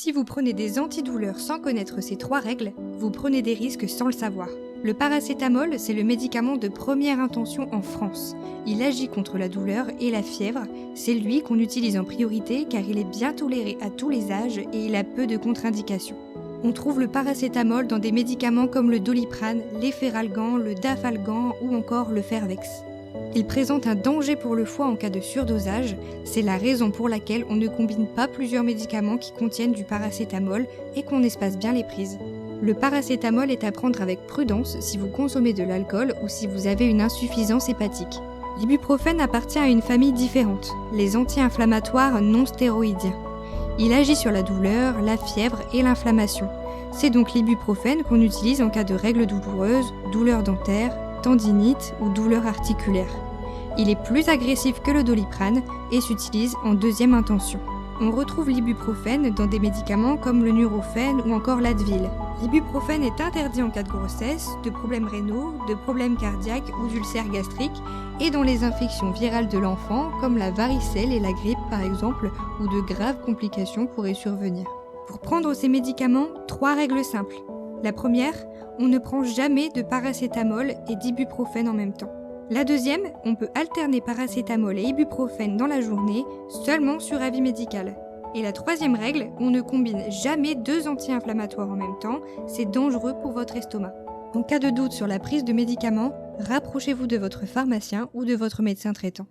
Si vous prenez des antidouleurs sans connaître ces 3 règles, vous prenez des risques sans le savoir. Le paracétamol, c'est le médicament de première intention en France. Il agit contre la douleur et la fièvre. C'est lui qu'on utilise en priorité car il est bien toléré à tous les âges et il a peu de contre-indications. On trouve le paracétamol dans des médicaments comme le Doliprane, l'Efferalgan, le Dafalgan ou encore le Fervex. Il présente un danger pour le foie en cas de surdosage, c'est la raison pour laquelle on ne combine pas plusieurs médicaments qui contiennent du paracétamol et qu'on espace bien les prises. Le paracétamol est à prendre avec prudence si vous consommez de l'alcool ou si vous avez une insuffisance hépatique. L'ibuprofène appartient à une famille différente, les anti-inflammatoires non stéroïdiens. Il agit sur la douleur, la fièvre et l'inflammation. C'est donc l'ibuprofène qu'on utilise en cas de règles douloureuses, douleurs dentaires, tendinite ou douleurs articulaires. Il est plus agressif que le Doliprane et s'utilise en deuxième intention. On retrouve l'ibuprofène dans des médicaments comme le Nurofen ou encore l'Advil. L'ibuprofène est interdit en cas de grossesse, de problèmes rénaux, de problèmes cardiaques ou d'ulcères gastriques et dans les infections virales de l'enfant comme la varicelle et la grippe par exemple, où de graves complications pourraient survenir. Pour prendre ces médicaments, 3 règles simples. La première, on ne prend jamais de paracétamol et d'ibuprofène en même temps. La deuxième, on peut alterner paracétamol et ibuprofène dans la journée, seulement sur avis médical. Et la troisième règle, on ne combine jamais 2 anti-inflammatoires en même temps, c'est dangereux pour votre estomac. En cas de doute sur la prise de médicaments, rapprochez-vous de votre pharmacien ou de votre médecin traitant.